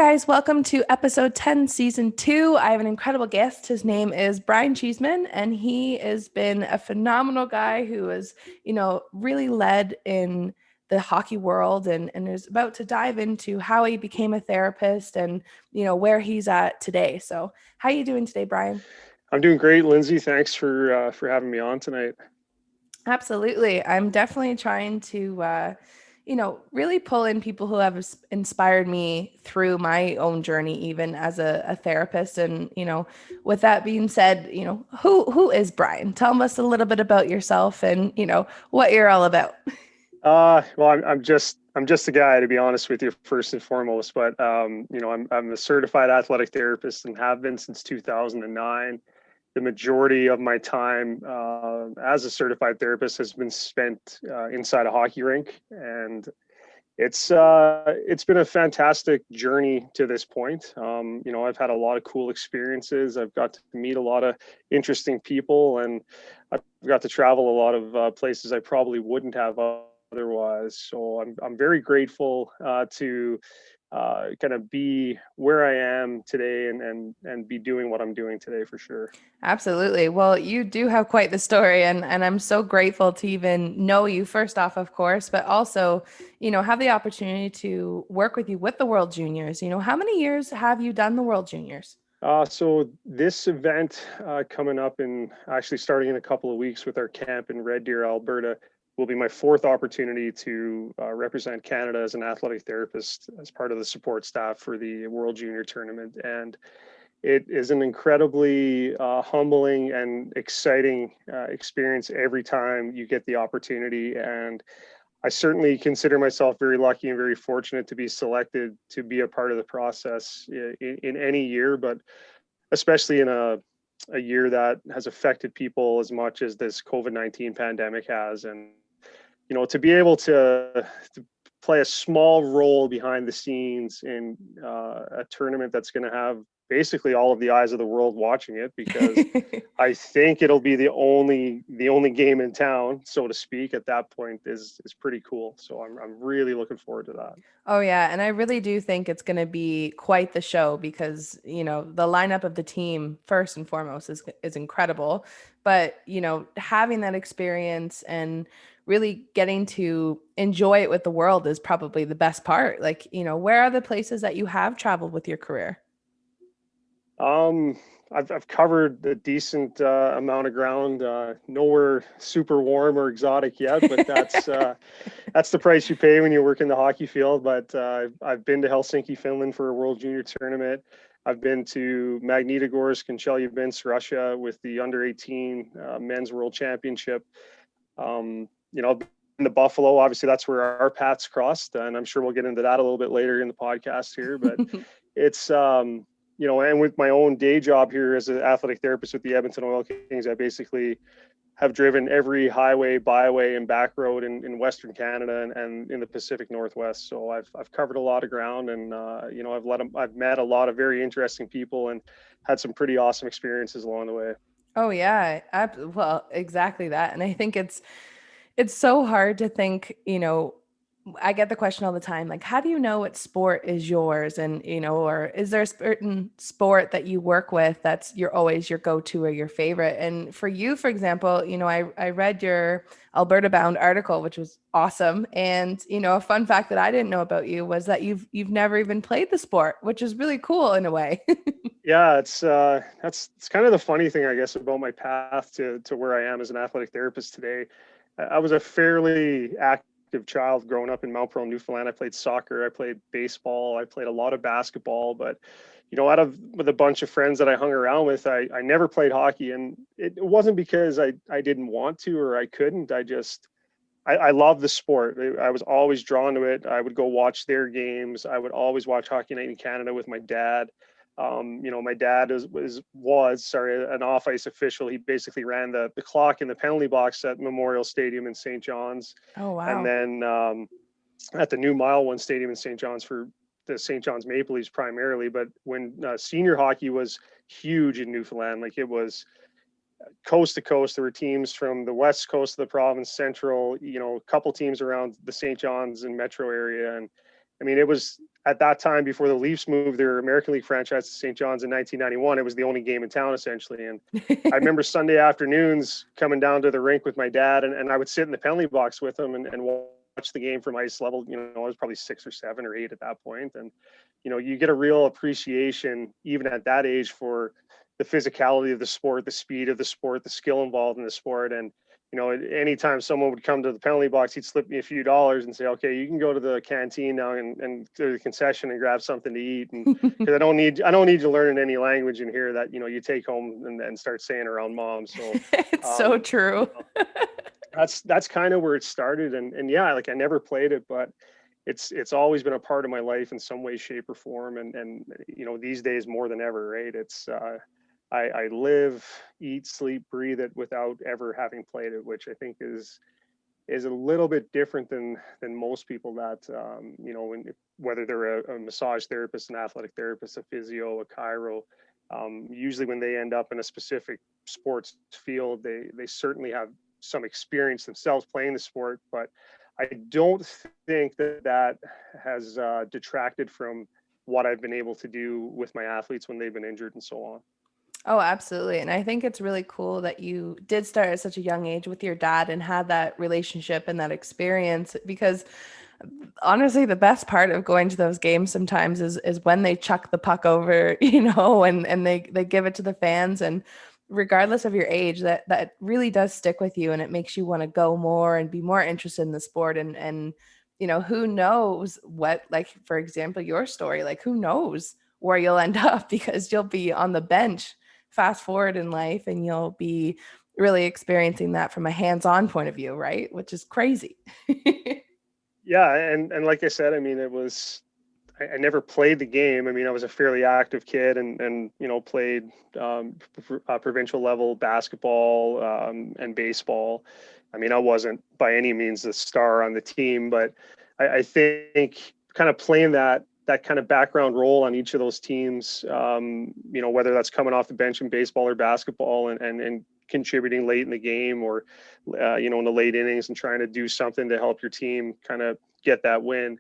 guys, welcome to episode 10, season 2. I have an incredible guest. His name is Brian Cheeseman, and he has been a phenomenal guy who has, really led in the hockey world and is about to dive into how he became a therapist and, where he's at today. So how are you doing today, Brian? I'm doing great, Lindsay. Thanks for having me on tonight. Absolutely. I'm definitely trying to, really pull in people who have inspired me through my own journey, even as a therapist. And, with that being said, who is Brian? Tell us a little bit about yourself and, what you're all about. I'm just a guy, to be honest with you, first and foremost. But I'm a certified athletic therapist and have been since 2009. The majority of my time as a certified therapist has been spent inside a hockey rink, and it's been a fantastic journey to this point. I've had a lot of cool experiences. I've got to meet a lot of interesting people, and I've got to travel a lot of places I probably wouldn't have otherwise. So I'm very grateful to kind of be where I am today and be doing what I'm doing today for sure. Absolutely. Well, you do have quite the story, and I'm so grateful to even know you first off, of course, but also, have the opportunity to work with you with the World Juniors. How many years have you done the World Juniors? So this event coming up and actually starting in a couple of weeks with our camp in Red Deer, Alberta, will be my fourth opportunity to represent Canada as an athletic therapist as part of the support staff for the World Junior Tournament. And it is an incredibly humbling and exciting experience every time you get the opportunity. And I certainly consider myself very lucky and very fortunate to be selected to be a part of the process in any year, but especially in a year that has affected people as much as this COVID-19 pandemic has. And, to be able to play a small role behind the scenes in a tournament that's going to have basically all of the eyes of the world watching it, because I think it'll be the only game in town, so to speak, at that point is pretty cool. So I'm really looking forward to that. Oh yeah, and I really do think it's going to be quite the show because, the lineup of the team first and foremost is incredible, but, having that experience and really getting to enjoy it with the world is probably the best part. Like, where are the places that you have traveled with your career? Um, I've covered a decent amount of ground. Nowhere super warm or exotic yet, but that's the price you pay when you work in the hockey field. But I've been to Helsinki, Finland for a World Junior Tournament. I've been to Magnitogorsk and Chelyabinsk, Russia, with the under 18 men's World Championship. I've been to Buffalo. Obviously, that's where our paths crossed, and I'm sure we'll get into that a little bit later in the podcast here. But it's and with my own day job here as an athletic therapist with the Edmonton Oil Kings, I basically have driven every highway, byway, and back road in Western Canada and in the Pacific Northwest. So I've covered a lot of ground, and I've met a lot of very interesting people and had some pretty awesome experiences along the way. Oh yeah, well, exactly that. And I think it's so hard to think, I get the question all the time, like, how do you know what sport is yours? And, or is there a certain sport that you work with that's always your go-to or your favorite? And for you, for example, I read your Alberta Bound article, which was awesome. And, a fun fact that I didn't know about you was that you've never even played the sport, which is really cool in a way. Yeah, it's kind of the funny thing, I guess, about my path to where I am as an athletic therapist today. I was a fairly active child growing up in Mount Pearl, Newfoundland. I played soccer, I played baseball, I played a lot of basketball, but out of with a bunch of friends that I hung around with, I never played hockey, and it wasn't because I didn't want to or I couldn't. I love the sport. I was always drawn to it. I would go watch their games. I would always watch Hockey Night in Canada with my dad. My dad was an off ice official. He basically ran the clock in the penalty box at Memorial Stadium in St. John's, Oh, and wow. then at the new Mile One Stadium in St. John's for the St. John's Maple Leafs primarily. But when senior hockey was huge in Newfoundland, like it was coast to coast. There were teams from the west coast of the province, central, a couple teams around the St. John's and metro area, and I mean, it was at that time before the Leafs moved their American League franchise to St. John's in 1991. It was the only game in town essentially. And I remember Sunday afternoons coming down to the rink with my dad, and I would sit in the penalty box with him and watch the game from ice level. You know, I was probably 6 or 7 or 8 at that point. And, you know, you get a real appreciation even at that age for the physicality of the sport, the speed of the sport, the skill involved in the sport. And, you know, anytime someone would come to the penalty box, he'd slip me a few dollars and say, okay, you can go to the canteen now and go to the concession and grab something to eat. And because I don't need to learn any language in here that, you know, you take home and start saying around mom. So it's so true. You know, that's kind of where it started. And yeah, like I never played it, but it's always been a part of my life in some way, shape or form. And, you know, these days more than ever, right. It's, I live, eat, sleep, breathe it without ever having played it, which I think is a little bit different than most people that, you know, whether they're a massage therapist, an athletic therapist, a physio, a chiro, usually when they end up in a specific sports field, they certainly have some experience themselves playing the sport, but I don't think that has detracted from what I've been able to do with my athletes when they've been injured and so on. Oh, absolutely. And I think it's really cool that you did start at such a young age with your dad and had that relationship and that experience, because honestly, the best part of going to those games sometimes is when they chuck the puck over, you know, and they give it to the fans. And regardless of your age, that really does stick with you, and it makes you want to go more and be more interested in the sport. And you know, who knows what, like, for example, your story, like, who knows where you'll end up, because you'll be on the bench fast forward in life and you'll be really experiencing that from a hands-on point of view, right? Which is crazy. Yeah, and like I said, I mean, it was I never played the game. I mean, I was a fairly active kid, and you know, played provincial level basketball and baseball. I mean, I wasn't by any means the star on the team, but I think kind of playing that kind of background role on each of those teams, you know, whether that's coming off the bench in baseball or basketball and contributing late in the game, or you know, in the late innings and trying to do something to help your team kind of get that win.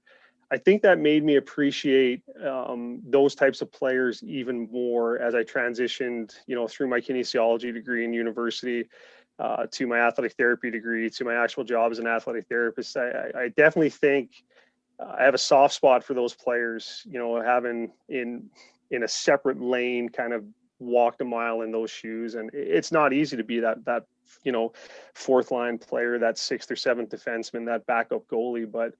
I think that made me appreciate those types of players even more as I transitioned, you know, through my kinesiology degree in university to my athletic therapy degree, to my actual job as an athletic therapist. I definitely think I have a soft spot for those players, you know, having in a separate lane kind of walked a mile in those shoes. And it's not easy to be that, you know, fourth line player, that sixth or seventh defenseman, that backup goalie. But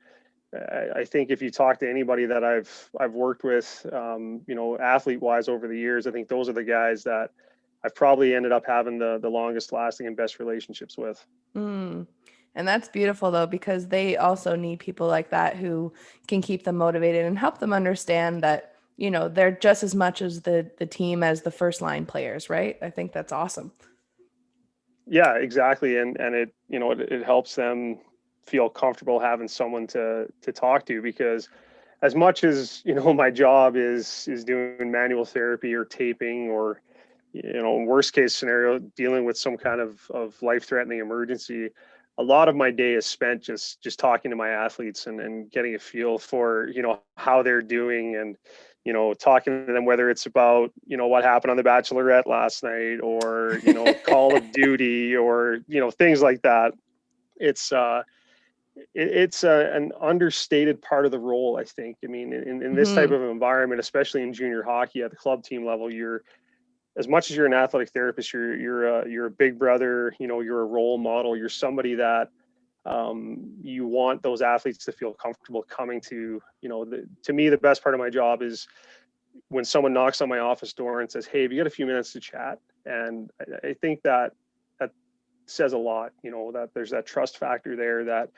I think if you talk to anybody that I've worked with, you know, athlete wise over the years, I think those are the guys that I've probably ended up having the longest lasting and best relationships with. Mm. And that's beautiful though, because they also need people like that who can keep them motivated and help them understand that, you know, they're just as much as the team as the first line players, right? I think that's awesome. Yeah, exactly. And it, you know, it helps them feel comfortable having someone to talk to, because as much as, you know, my job is doing manual therapy or taping, or, you know, worst case scenario, dealing with some kind of life-threatening emergency, a lot of my day is spent just talking to my athletes and getting a feel for, you know, how they're doing, and, you know, talking to them, whether it's about, you know, what happened on The Bachelorette last night, or, you know, Call of Duty, or, you know, things like that. It's an understated part of the role, I think. I mean, in this type Hmm. of environment, especially in junior hockey at the club team level, you're, as much as you're an athletic therapist, you're a big brother. You know, you're a role model. You're somebody that you want those athletes to feel comfortable coming to. You know, to me, the best part of my job is when someone knocks on my office door and says, "Hey, have you got a few minutes to chat?" And I think that says a lot. You know, that there's that trust factor there, that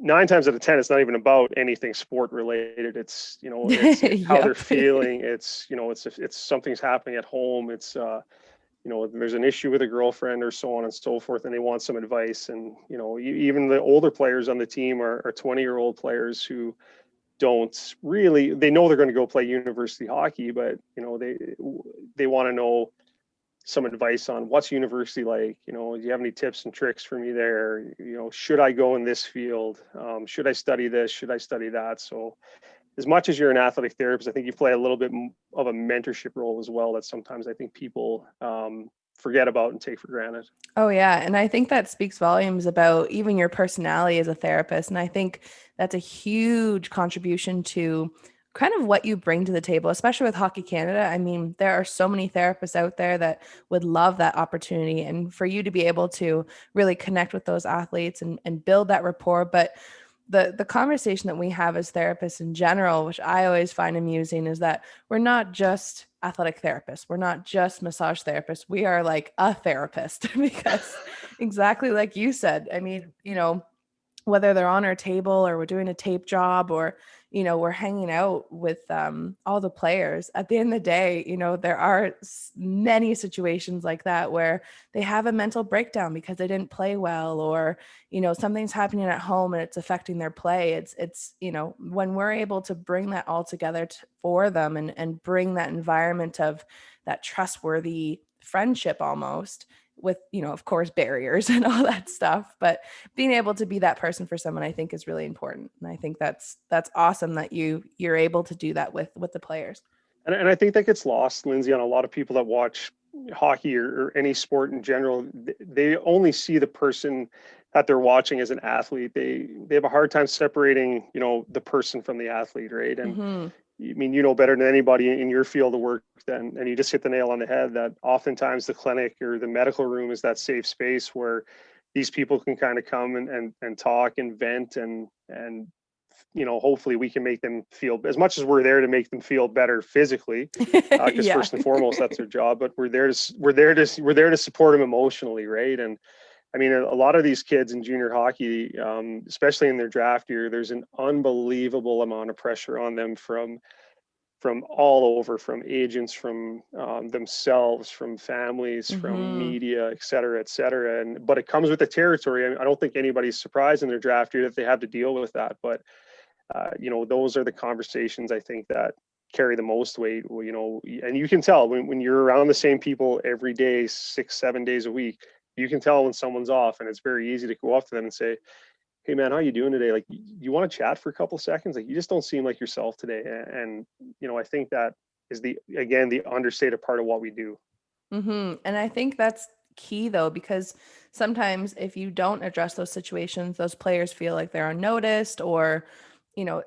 9 times out of 10, it's not even about anything sport related. It's, you know, it's how they're Yep. feeling. It's, you know, it's something's happening at home. It's, you know, there's an issue with a girlfriend or so on and so forth, and they want some advice. And, you know, even the older players on the team are 20-year-old players who don't really, they know they're going to go play university hockey, but, you know, they want to know some advice on what's university like. Do you have any tips and tricks for me there? Should I go in this field? Should I study this? Should I study that? So as much as you're an athletic therapist, I think you play a little bit of a mentorship role as well that sometimes I think people forget about and take for granted. Oh, yeah. And I think that speaks volumes about even your personality as a therapist. And I think that's a huge contribution to kind of what you bring to the table, especially with Hockey Canada. I mean, there are so many therapists out there that would love that opportunity. And for you to be able to really connect with those athletes and build that rapport. But the conversation that we have as therapists in general, which I always find amusing, is that we're not just athletic therapists. We're not just massage therapists. We are like a therapist because exactly like you said, I mean, whether they're on our table or we're doing a tape job or we're hanging out with all the players, at the end of the day, there are many situations like that where they have a mental breakdown because they didn't play well, or something's happening at home and it's affecting their play. It's when we're able to bring that all together for them and bring that environment of that trustworthy friendship almost, with of course barriers and all that stuff, but being able to be that person for someone, I think, is really important. And I think that's awesome that you're able to do that with the players. And I think that gets lost, Lindsay, on a lot of people that watch hockey or any sport in general. They only see the person that they're watching as an athlete. They have a hard time separating the person from the athlete, right? And Mm-hmm. I mean, better than anybody in your field of work, then, and you just hit the nail on the head that oftentimes the clinic or the medical room is that safe space where these people can kind of come and talk and vent and hopefully we can make them feel, as much as we're there to make them feel better physically, because Yeah. first and foremost that's their job, but we're there to support them emotionally, right? And I mean, a lot of these kids in junior hockey, especially in their draft year, there's an unbelievable amount of pressure on them from all over, from agents, from themselves, from families, from Mm-hmm. media, et cetera, et cetera. But it comes with the territory. I don't think anybody's surprised in their draft year that they have to deal with that. But those are the conversations I think that carry the most weight. And you can tell when you're around the same people every day, 6-7 days a week, you can tell when someone's off, and it's very easy to go up to them and say, hey man, how you doing today? Like, you want to chat for a couple of seconds? Like, you just don't seem like yourself today. And I think that is the understated part of what we do. Mm-hmm. And I think that's key though, because sometimes if you don't address those situations, those players feel like they're unnoticed, or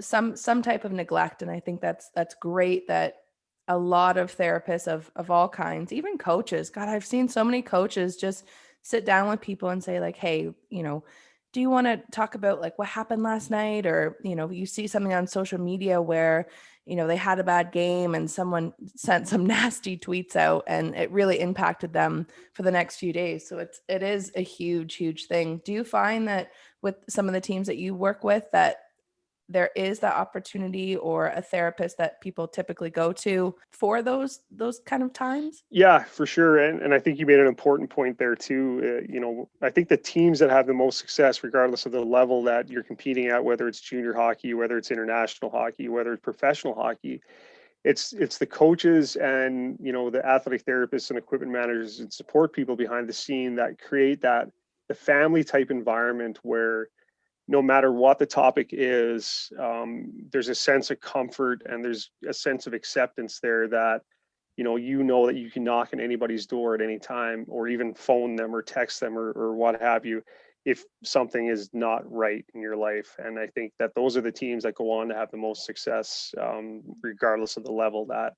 some type of neglect. And I think that's great that a lot of therapists of all kinds, even coaches, God, I've seen so many coaches just sit down with people and say like, hey, do you want to talk about like what happened last night? Or you see something on social media where they had a bad game and someone sent some nasty tweets out and it really impacted them for the next few days. So it is a huge thing. Do you find that with some of the teams that you work with that there is that opportunity or a therapist that people typically go to for those kind of times? Yeah, for sure. And I think you made an important point there too. I think the teams that have the most success, regardless of the level that you're competing at, whether it's junior hockey, whether it's international hockey, whether it's professional hockey, it's the coaches and the athletic therapists and equipment managers and support people behind the scene that create the family type environment where no matter what the topic is, there's a sense of comfort and there's a sense of acceptance there that that you can knock on anybody's door at any time, or even phone them or text them or what have you, if something is not right in your life. And I think that those are the teams that go on to have the most success, regardless of the level that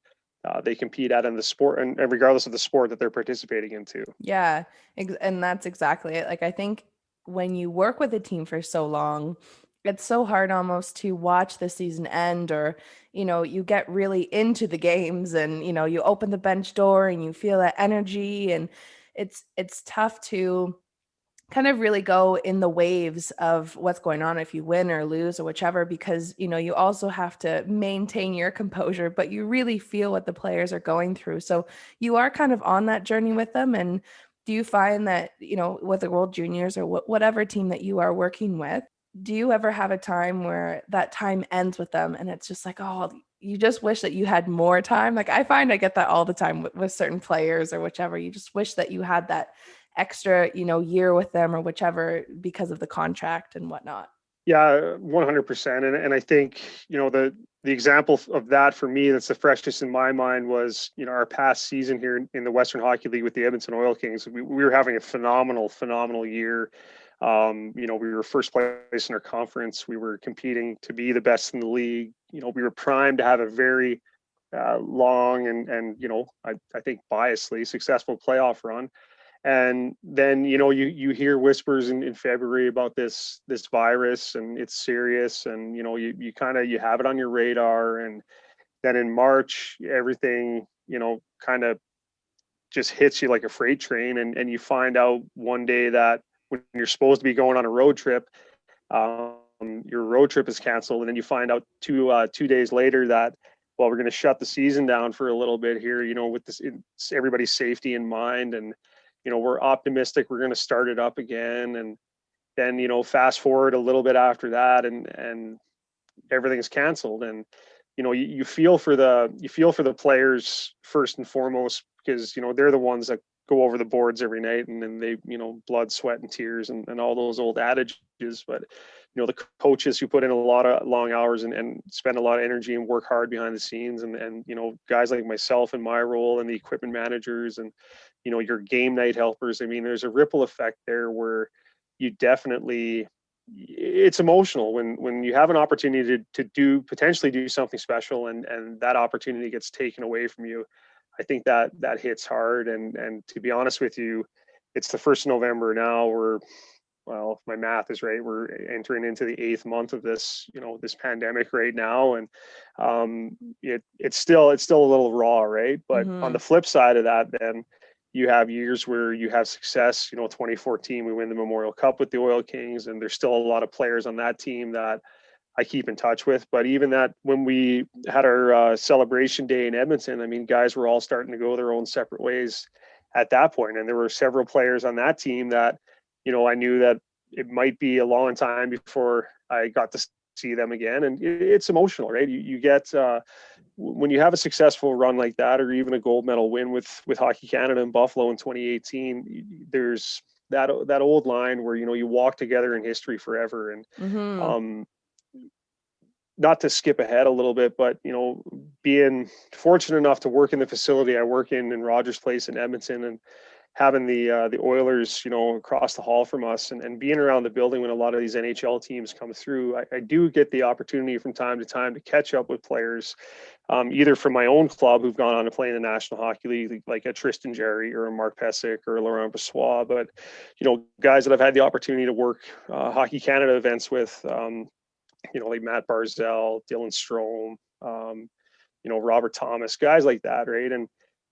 they compete at in the sport, and regardless of the sport that they're participating in too. Yeah, and that's exactly it. Like I think when you work with a team for so long, it's so hard almost to watch the season end, or you get really into the games and you open the bench door and you feel that energy, and it's tough to kind of really go in the waves of what's going on if you win or lose or whichever, because you also have to maintain your composure, but you really feel what the players are going through, so you are kind of on that journey with them. And do you find that with the World Juniors or whatever team that you are working with, do you ever have a time where that time ends with them and it's just like, oh, you just wish that you had more time. Like I find I get that all the time with certain players or whichever. You just wish that you had that extra, year with them or whichever because of the contract and whatnot. Yeah, 100%. And I think, the example of that for me that's the freshest in my mind was, our past season here in the Western Hockey League with the Edmonton Oil Kings. We were having a phenomenal year. We were first place in our conference. We were competing to be the best in the league. We were primed to have a very long and I think biasly successful playoff run. And then you hear whispers in February about this virus, and it's serious, and you kind of, you have it on your radar. And then in March everything kind of just hits you like a freight train, and you find out one day that when you're supposed to be going on a road trip, your road trip is canceled. And then you find out 2 days later that, well, we're going to shut the season down for a little bit here, with this, everybody's safety in mind. And we're optimistic we're going to start it up again. And then fast forward a little bit after that, and everything's canceled. And you feel for the players first and foremost, because they're the ones that go over the boards every night, and then they blood, sweat, and tears, and all those old adages. But the coaches who put in a lot of long hours and spend a lot of energy and work hard behind the scenes, and guys like myself in my role, and the equipment managers, and your game night helpers. I mean, there's a ripple effect there where you definitely, it's emotional when you have an opportunity to potentially do something special, and that opportunity gets taken away from you. I think that hits hard. And to be honest with you, it's the 1st of November now. Well, if my math is right, we're entering into the 8th month of this, this pandemic right now. And it's still a little raw, right? But on the flip side of that, then you have years where you have success. 2014, we win the Memorial Cup with the Oil Kings, and there's still a lot of players on that team that I keep in touch with. But even that, when we had our celebration day in Edmonton, I mean, guys were all starting to go their own separate ways at that point. And there were several players on that team that, I knew that it might be a long time before I got to see them again. And it's emotional, right? You get, when you have a successful run like that, or even a gold medal win with Hockey Canada in Buffalo in 2018, there's that old line where, you walk together in history forever. And, not to skip ahead a little bit, but being fortunate enough to work in the facility I work in Rogers Place in Edmonton, and having the Oilers across the hall from us, and being around the building when a lot of these NHL teams come through, I do get the opportunity from time to time to catch up with players, either from my own club who've gone on to play in the National Hockey League, like a Tristan Jarry or a Mark Pesic or a Laurent Brossoit, but guys that I've had the opportunity to work Hockey Canada events with, like Matt Barzell, Dylan Strome, Robert Thomas, guys like that, right? And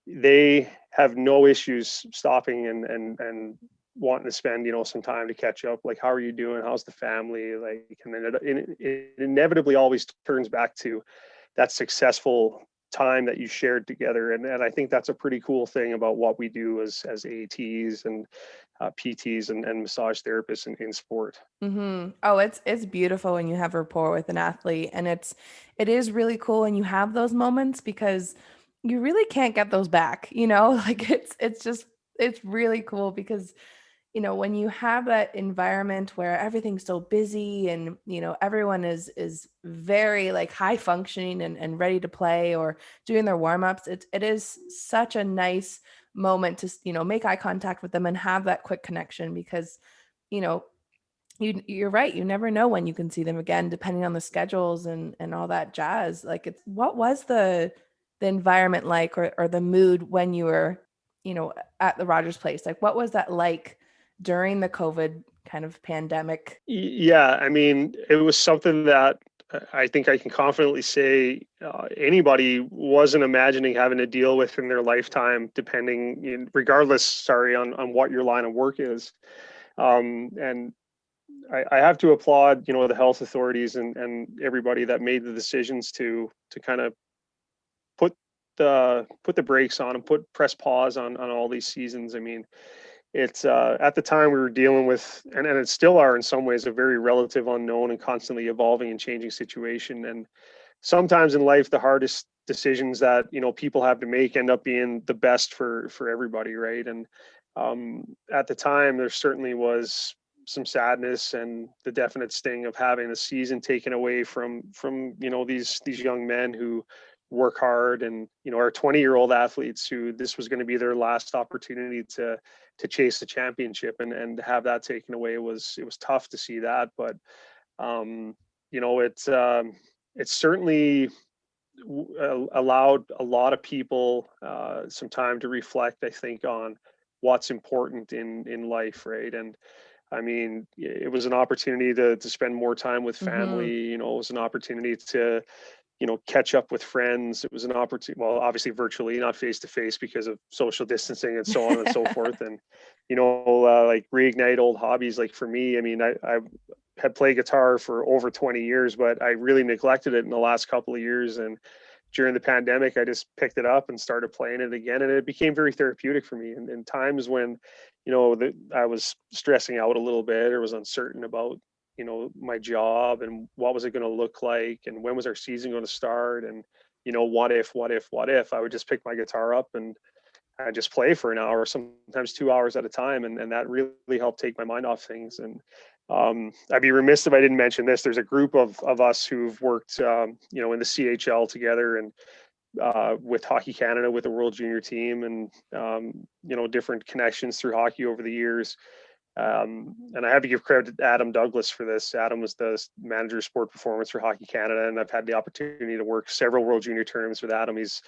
they have no issues stopping and wanting to spend, some time to catch up. Like, how are you doing? How's the family? Like, and then it inevitably always turns back to that successful time that you shared together. And I think that's a pretty cool thing about what we do as ATs and PTs and massage therapists in sport. Oh, it's beautiful when you have rapport with an athlete, and it is really cool when you have those moments, because you really can't get those back, like it's really cool because when you have that environment where everything's so busy, and everyone is very like high functioning and ready to play or doing their warm-ups, it is such a nice moment to make eye contact with them and have that quick connection, because you know you're right, you never know when you can see them again, depending on the schedules and all that jazz. Like, it's what was the environment like, or the mood when you were at the Rogers Place? Like, what was that like during the COVID kind of pandemic? Yeah, I mean, it was something that I think I can confidently say anybody wasn't imagining having to deal with in their lifetime, regardless, on what your line of work is. And I have to applaud, the health authorities and everybody that made the decisions to kind of put the brakes on and press pause on all these seasons. I mean, it's at the time we were dealing with, and it still are in some ways, a very relative unknown and constantly evolving and changing situation. And sometimes in life, the hardest decisions that, you know, people have to make end up being the best for everybody, right? And at the time, there certainly was some sadness and the definite sting of having the season taken away from you know, these young men who work hard, and you know, our 20-year-old athletes who this was going to be their last opportunity to chase the championship, and have that taken away was, it was tough to see that. But you know, it's certainly allowed a lot of people some time to reflect, I think, on what's important in life, right? And I mean, it was an opportunity to spend more time with Mm-hmm. family. You know, it was an opportunity to, you know, catch up with friends. It was an opportunity, well, obviously virtually, not face to face because of social distancing and so on and so forth. And, you know, like reignite old hobbies. Like for me, I mean, I had played guitar for over 20 years, but I really neglected it in the last couple of years. And during the pandemic, I just picked it up and started playing it again. And it became very therapeutic for me. And in times when, you know, I was stressing out a little bit or was uncertain about, you know, my job and what was it going to look like and when was our season going to start, and you know, what if I would just pick my guitar up and I just play for an hour, sometimes 2 hours at a time, and that really helped take my mind off things. And I'd be remiss if I didn't mention this. There's a group of us who've worked you know, in the CHL together, and with Hockey Canada, with the World Junior team, and you know, different connections through hockey over the years. And I have to give credit to Adam Douglas for this. Adam was the manager of sport performance for Hockey Canada, and I've had the opportunity to work several World Junior tournaments with Adam. He's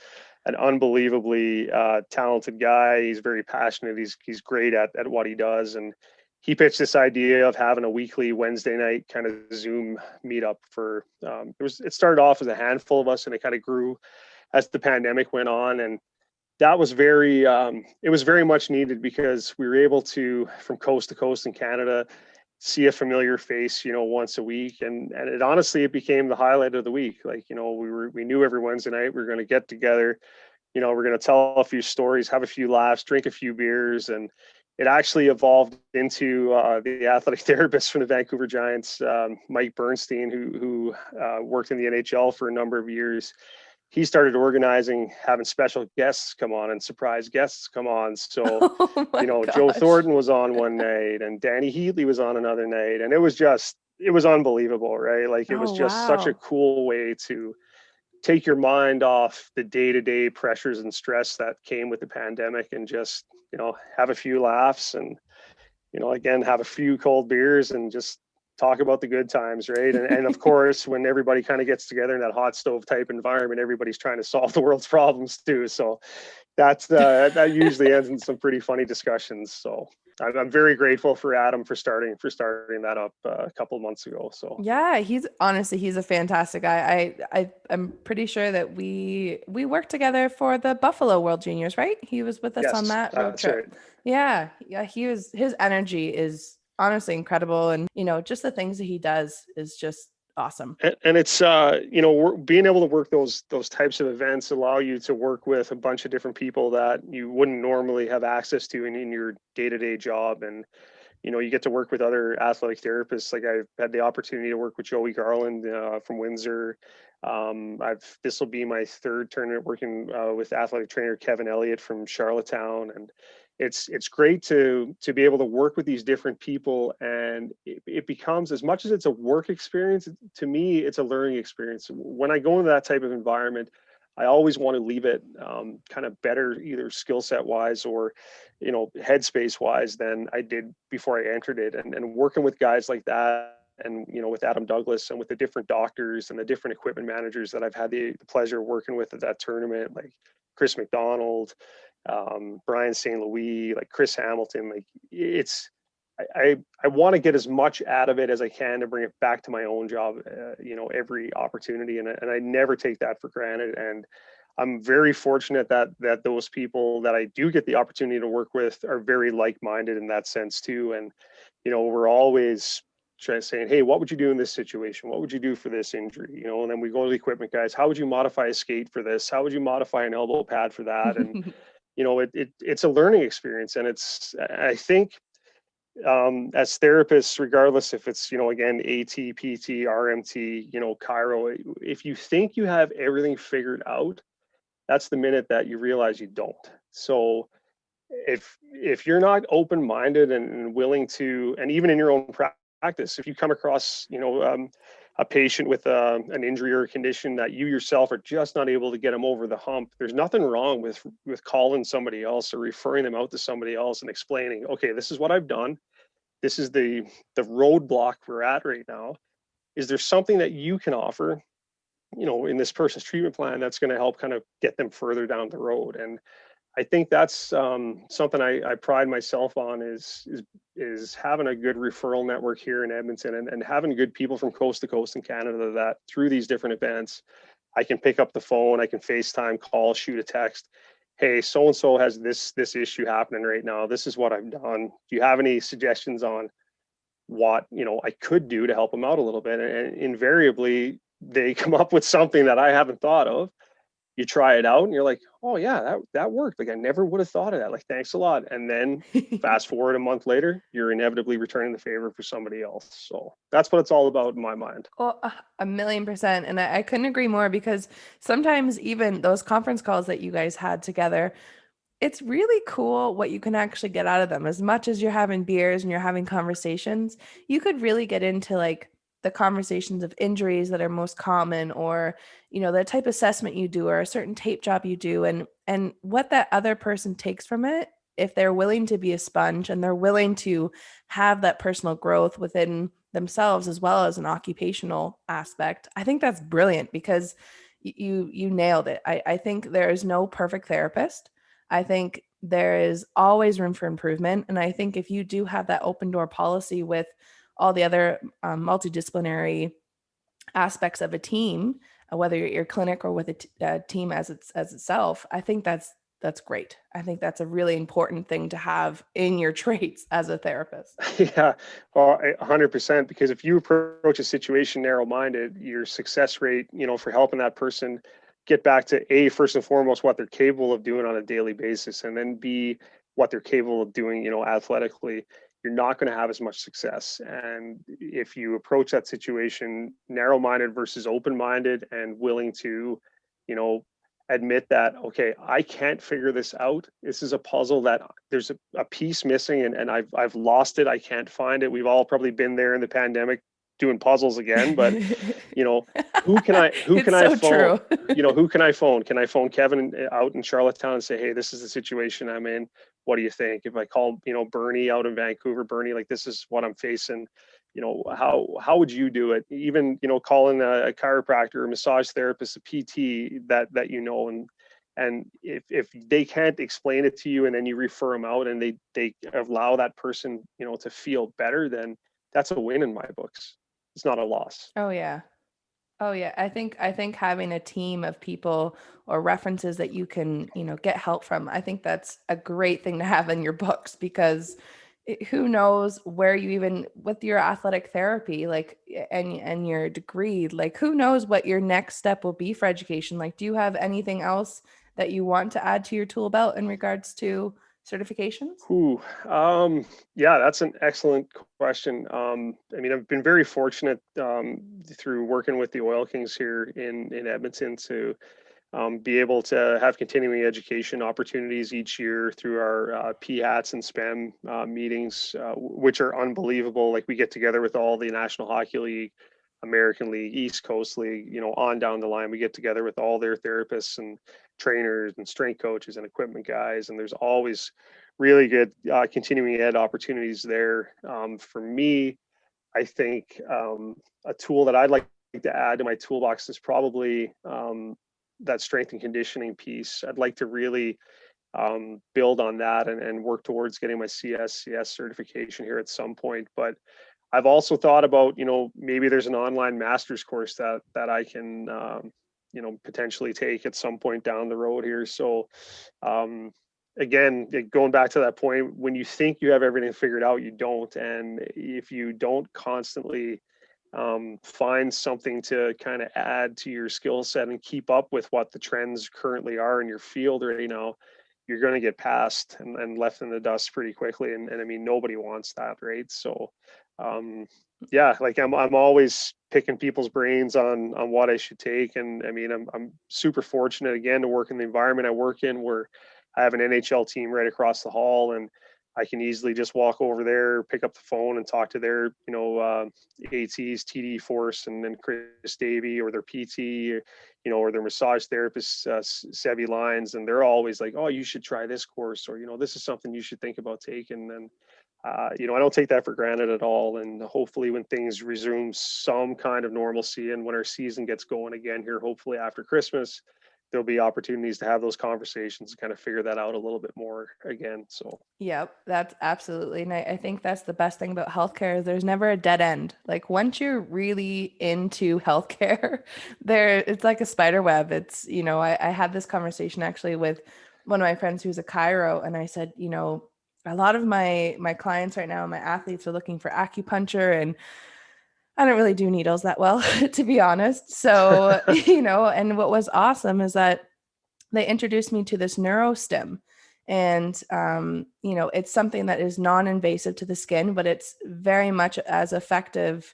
an unbelievably talented guy. He's very passionate. He's great at what he does, and he pitched this idea of having a weekly Wednesday night kind of Zoom meetup for. It started off as a handful of us, and it kind of grew as the pandemic went on, and that was very it was very much needed because we were able to, from coast to coast in Canada, see a familiar face, you know, once a week, and it honestly, it became the highlight of the week. Like, you know, we knew every Wednesday night we were going to get together, you know, we're going to tell a few stories, have a few laughs, drink a few beers. And it actually evolved into the athletic therapist from the Vancouver Giants, Mike Bernstein, who worked in the NHL for a number of years. He started organizing, having special guests come on and surprise guests come on. So, Oh my you know, Joe gosh. Thornton was on one night and Danny Heatley was on another night. And it was unbelievable, right? Like, it was Oh just such a wow. cool way to take your mind off the day-to-day pressures and stress that came with the pandemic, and just, you know, have a few laughs, and, you know, again, have a few cold beers and just talk about the good times, right? And of course, when everybody kind of gets together in that hot stove type environment, everybody's trying to solve the world's problems too. So that usually ends in some pretty funny discussions. So I'm very grateful for Adam for starting that up a couple of months ago. So Yeah, he's honestly, he's a fantastic guy. I'm pretty sure that we worked together for the Buffalo World Juniors, right? He was with us on yes, that road that's right. trip. Yeah, yeah, his energy is honestly incredible, and you know, just the things that he does is just awesome. And it's you know, being able to work those types of events allow you to work with a bunch of different people that you wouldn't normally have access to in your day-to-day job. And you know, you get to work with other athletic therapists. Like, I've had the opportunity to work with Joey Garland from Windsor. This will be my third tournament working with athletic trainer Kevin Elliott from Charlottetown, and it's great to be able to work with these different people. And it becomes, as much as it's a work experience, to me, it's a learning experience. When I go into that type of environment, I always want to leave it kind of better, either skill set wise or, you know, headspace wise, than I did before I entered it. And working with guys like that, and, you know, with Adam Douglas and with the different doctors and the different equipment managers that I've had the pleasure of working with at that tournament, like Chris McDonald, Brian St. Louis, like Chris Hamilton, like it's, I want to get as much out of it as I can to bring it back to my own job, you know, every opportunity. And I never take that for granted. And I'm very fortunate that those people that I do get the opportunity to work with are very like-minded in that sense too. And, you know, we're always saying, hey, what would you do in this situation? What would you do for this injury? You know, and then we go to the equipment guys. How would you modify a skate for this? How would you modify an elbow pad for that? And, you know, it's a learning experience. And I think as therapists, regardless if it's, again, AT, PT, RMT, Chiro, if you think you have everything figured out, that's the minute that you realize you don't. So if you're not open-minded and willing to, and even in your own practice, if you come across, a patient with an injury or a condition that you yourself are just not able to get them over the hump, there's nothing wrong with calling somebody else or referring them out to somebody else and explaining, okay, this is what I've done. This is the roadblock we're at right now. Is there something that you can offer, in this person's treatment plan that's going to help kind of get them further down the road? And I think that's something I pride myself on is having a good referral network here in Edmonton, and having good people from coast to coast in Canada that through these different events, I can pick up the phone, I can FaceTime, call, shoot a text. Hey, so and so has this issue happening right now. This is what I've done. Do you have any suggestions on what I could do to help them out a little bit? And invariably, they come up with something that I haven't thought of. You try it out and you're like, oh yeah, that worked. Like, I never would have thought of that. Like, thanks a lot. And then fast forward a month later, you're inevitably returning the favor for somebody else. So that's what it's all about in my mind. Well, 1,000,000%. And I couldn't agree more, because sometimes even those conference calls that you guys had together, it's really cool what you can actually get out of them. As much as you're having beers and you're having conversations, you could really get into like the conversations of injuries that are most common, or the type of assessment you do, or a certain tape job you do, and what that other person takes from it, if they're willing to be a sponge and they're willing to have that personal growth within themselves as well as an occupational aspect. I think that's brilliant, because you nailed it. I think there is no perfect therapist. I think there is always room for improvement. And I think if you do have that open door policy with all the other multidisciplinary aspects of a team, whether you're your clinic or with a team as itself, I think that's great. I think that's a really important thing to have in your traits as a therapist. Yeah, well, 100%. Because if you approach a situation narrow-minded, your success rate, for helping that person get back to A, first and foremost, what they're capable of doing on a daily basis, and then B, what they're capable of doing, athletically, you're not going to have as much success. And if you approach that situation narrow-minded versus open-minded and willing to, admit that, okay, I can't figure this out. This is a puzzle that there's a piece missing, and I've lost it. I can't find it. We've all probably been there in the pandemic doing puzzles again, but who can I It's so phone? true. Who can I phone? Can I phone Kevin out in Charlottetown and say, hey, this is the situation I'm in. What do you think? If I call, Bernie out in Vancouver, Bernie, like, this is what I'm facing. How would you do it? Even, calling a chiropractor, a massage therapist, a PT that and if they can't explain it to you, and then you refer them out and they allow that person, to feel better, then that's a win in my books. It's not a loss. Oh yeah. Oh yeah, I think having a team of people or references that you can, get help from, I think that's a great thing to have in your books, because who knows where you even with your athletic therapy, like, and your degree, like, who knows what your next step will be for education. Like, do you have anything else that you want to add to your tool belt in regards to certifications? Ooh, yeah, that's an excellent question. I mean, I've been very fortunate through working with the Oil Kings here in Edmonton to be able to have continuing education opportunities each year through our PHATS and SPEM meetings, which are unbelievable. Like, we get together with all the National Hockey League, American League, East Coast League, on down the line. We get together with all their therapists and trainers and strength coaches and equipment guys, and there's always really good continuing ed opportunities there. For me, I think a tool that I'd like to add to my toolbox is probably that strength and conditioning piece. I'd like to really build on that and work towards getting my CS certification here at some point. But I've also thought about, maybe there's an online master's course that I can, potentially take at some point down the road here. So, again, going back to that point, when you think you have everything figured out, you don't. And if you don't constantly find something to kind of add to your skill set and keep up with what the trends currently are in your field right now, you're going to get passed and left in the dust pretty quickly. And I mean, nobody wants that, right? So, yeah, like I'm always picking people's brains on what I should take. And I mean, I'm super fortunate again to work in the environment I work in, where I have an NHL team right across the hall, and I can easily just walk over there, pick up the phone, and talk to their, ATs, TD Force, and then Chris Davey, or their PT, or their massage therapist, Sevi Lines, and they're always like, "Oh, you should try this course," or this is something you should think about taking. And I don't take that for granted at all. And hopefully, when things resume some kind of normalcy, and when our season gets going again here, hopefully after Christmas, there'll be opportunities to have those conversations and kind of figure that out a little bit more again. So Yep, that's absolutely. And I think that's the best thing about healthcare is there's never a dead end. Like once you're really into healthcare, it's like a spider web. It's, I had this conversation actually with one of my friends who's a chiro, and I said, a lot of my clients right now, my athletes are looking for acupuncture, and I don't really do needles that well, to be honest. So, and what was awesome is that they introduced me to this neurostim, and it's something that is non-invasive to the skin, but it's very much as effective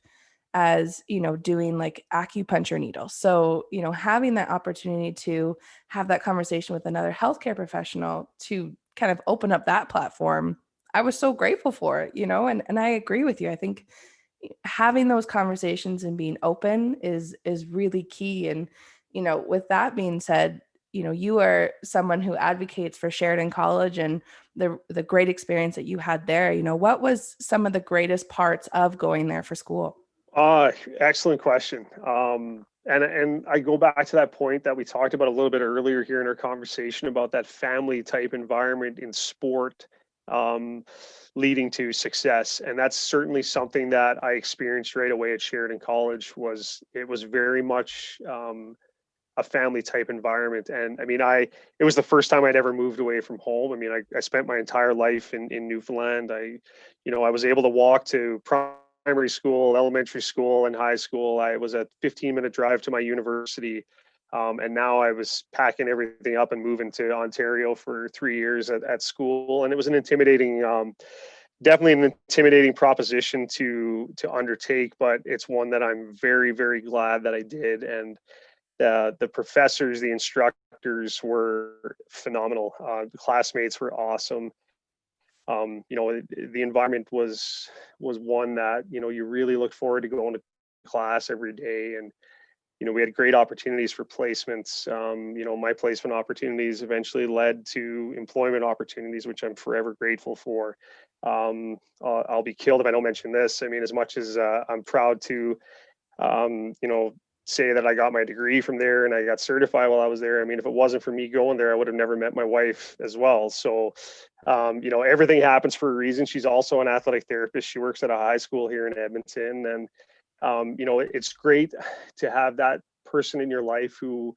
as doing like acupuncture needles. So having that opportunity to have that conversation with another healthcare professional to kind of open up that platform, I was so grateful for it. And I agree with you. I think having those conversations and being open is really key. And with that being said, you are someone who advocates for Sheridan College and the great experience that you had there. What was some of the greatest parts of going there for school? Excellent question. And I go back to that point that we talked about a little bit earlier here in our conversation about that family type environment in sport, leading to success. And that's certainly something that I experienced right away at Sheridan College. It was very much a family type environment. And I mean, it was the first time I'd ever moved away from home. I mean, I spent my entire life in Newfoundland. I was able to walk to primary school, elementary school, and high school. I was a 15-minute drive to my university. And now I was packing everything up and moving to Ontario for 3 years at school. And it was definitely an intimidating proposition to undertake, but it's one that I'm very, very glad that I did. And the professors, the instructors were phenomenal. The classmates were awesome. The environment was one that you really look forward to going to class every day. And we had great opportunities for placements. My placement opportunities eventually led to employment opportunities, which I'm forever grateful for. I'll be killed if I don't mention this. I mean, as much as I'm proud to say that I got my degree from there and I got certified while I was there. I mean, if it wasn't for me going there, I would have never met my wife as well. So, everything happens for a reason. She's also an athletic therapist. She works at a high school here in Edmonton. And, it's great to have that person in your life who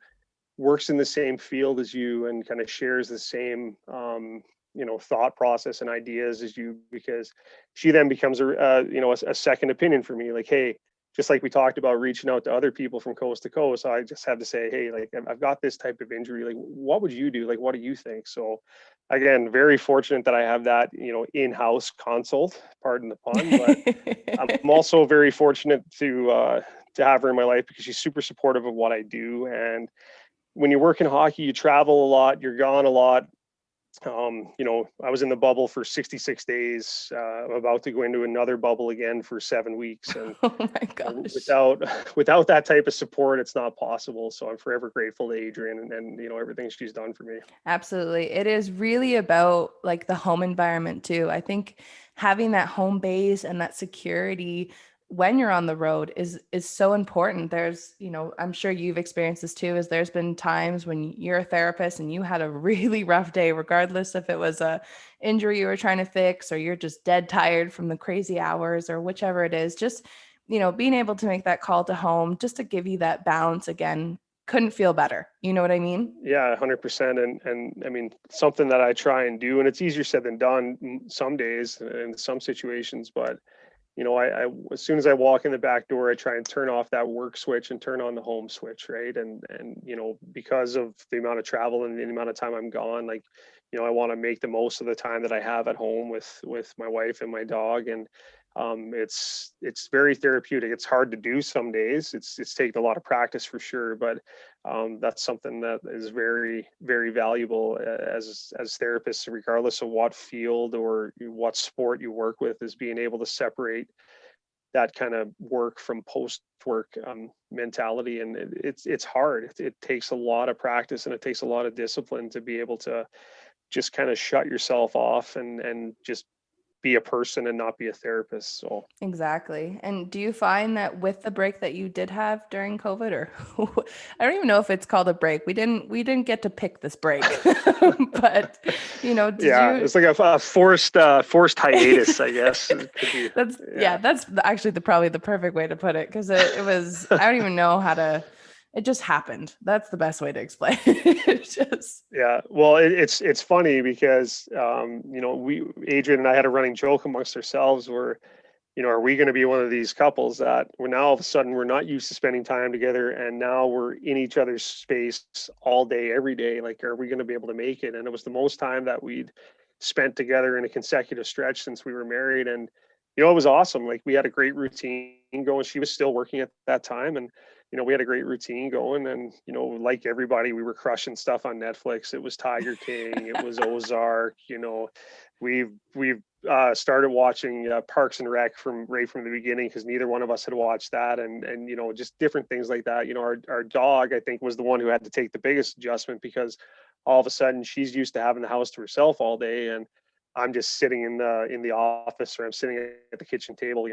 works in the same field as you and kind of shares the same, thought process and ideas as you, because she then becomes a second opinion for me. Like, hey, just like we talked about reaching out to other people from coast to coast, I just have to say, hey, like I've got this type of injury. Like, what would you do? Like, what do you think? So again, very fortunate that I have that, in-house consult, pardon the pun, but I'm also very fortunate to have her in my life because she's super supportive of what I do. And when you work in hockey, you travel a lot, you're gone a lot. I was in the bubble for 66 days. I'm about to go into another bubble again for 7 weeks. And Oh my gosh. without that type of support, it's not possible. So I'm forever grateful to Adrian and everything she's done for me. Absolutely. It is really about like the home environment too. I think having that home base and that security when you're on the road is so important. There's, I'm sure you've experienced this too, is there's been times when you're a therapist and you had a really rough day, regardless if it was a injury you were trying to fix or you're just dead tired from the crazy hours or whichever it is, just, being able to make that call to home just to give you that balance again, couldn't feel better. You know what I mean? Yeah, 100%. And I mean, something that I try and do, and it's easier said than done some days in some situations, but I as soon as I walk in the back door, I try and turn off that work switch and turn on the home switch, right? And because of the amount of travel and the amount of time I'm gone, like, I want to make the most of the time that I have at home with my wife and my dog. And it's very therapeutic. It's hard to do some days. It's taken a lot of practice for sure, but that's something that is very, very valuable as therapists, regardless of what field or what sport you work with, is being able to separate that kind of work from post-work mentality. And it's hard. It takes a lot of practice, and it takes a lot of discipline to be able to just kind of shut yourself off and just be a person and not be a therapist. So Exactly. And do you find that with the break that you did have during COVID, or I don't even know if it's called a break. We didn't get to pick this break. But did yeah, you it's like a forced hiatus, I guess. It could be. that's actually probably the perfect way to put it, because it was, I don't even know how to, it just happened. That's the best way to explain it. Yeah, well, it's funny because Adrian and I had a running joke amongst ourselves where, are we going to be one of these couples that we're now all of a sudden we're not used to spending time together, and now we're in each other's space all day, every day? Like, are we going to be able to make it? And it was the most time that we'd spent together in a consecutive stretch since we were married. And, it was awesome. Like, we had a great routine going. She was still working at that time. And, we had a great routine going. And, like everybody, we were crushing stuff on Netflix. It was Tiger King. It was Ozark. We've started watching Parks and Rec right from the beginning, because neither one of us had watched that, and just different things like that. Our dog, I think, was the one who had to take the biggest adjustment, because all of a sudden she's used to having the house to herself all day, and I'm just sitting in the office, or I'm sitting at the kitchen table,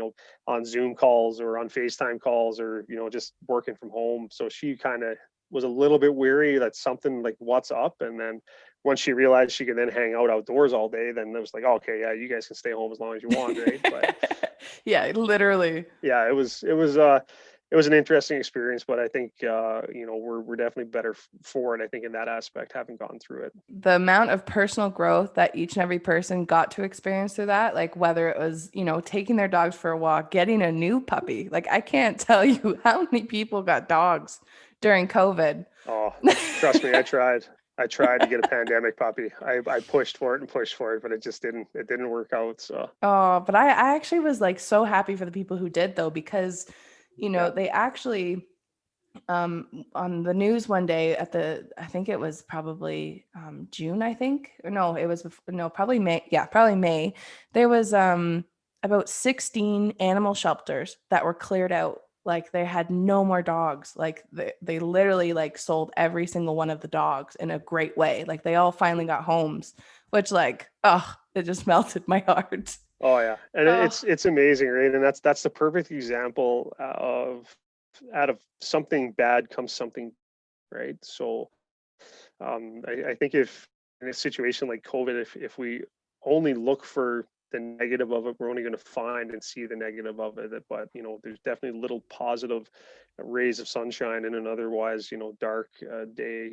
on Zoom calls or on FaceTime calls, or just working from home. So she kind of was a little bit weary that something like, what's up? And then once she realized she could then hang out outdoors all day, then it was like, okay, yeah, you guys can stay home as long as you want, right? But yeah, literally. yeah, it was an interesting experience, but I think we're definitely better for it, I think, in that aspect, having gone through it. The amount of personal growth that each and every person got to experience through that, like whether it was, taking their dogs for a walk, getting a new puppy. Like, I can't tell you how many people got dogs during COVID. Oh, trust me, I tried. I tried to get a pandemic puppy. I pushed for it and pushed for it, but it just didn't work out. So Oh, but I actually was like so happy for the people who did, though, because, yeah. they actually, on the news one day I think it was probably June, I think, or no, it was no, probably May. Yeah, probably May. There was about 16 animal shelters that were cleared out. Like, they had no more dogs. Like, they literally like sold every single one of the dogs in a great way. Like, they all finally got homes, which, like, oh, it just melted my heart. Oh yeah, and Oh, it's amazing, right? And that's the perfect example of, out of something bad comes something, right? So I think if in a situation like COVID, if we only look for the negative of it, we're only going to find and see the negative of it. But there's definitely little positive rays of sunshine in an otherwise dark day.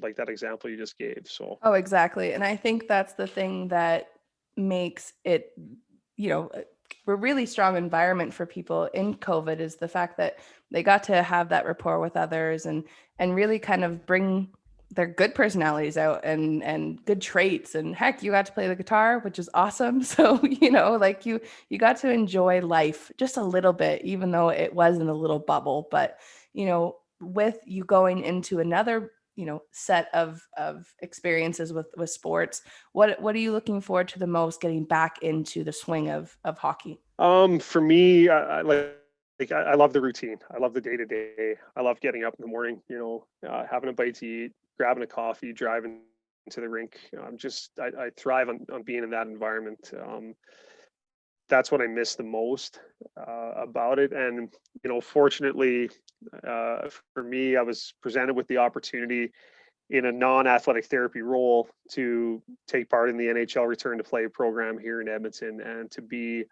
Like that example you just gave. So oh, exactly. And I think that's the thing that makes it, a really strong environment for people in COVID, is the fact that they got to have that rapport with others, and really kind of bring their good personalities out, and good traits. And heck, you got to play the guitar, which is awesome. So, like, you got to enjoy life just a little bit, even though it was in a little bubble. But, with you going into another, set of experiences with sports, what are you looking forward to the most, getting back into the swing of hockey? for me, I I love the routine. I love the day to day. I love getting up in the morning, having a bite to eat, grabbing a coffee, driving to the rink. I thrive on being in that environment. That's what I miss the most about it. And, fortunately, for me, I was presented with the opportunity in a non-athletic therapy role to take part in the NHL return to play program here in Edmonton, and to be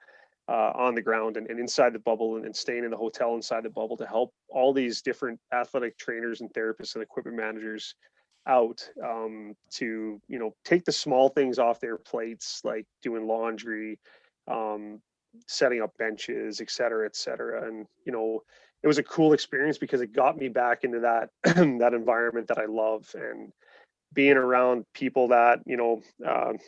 on the ground and inside the bubble, and staying in the hotel inside the bubble, to help all these different athletic trainers and therapists and equipment managers out, to take the small things off their plates, like doing laundry, um, setting up benches, et cetera, et cetera. And it was a cool experience because it got me back into that that environment that I love. And being around people that,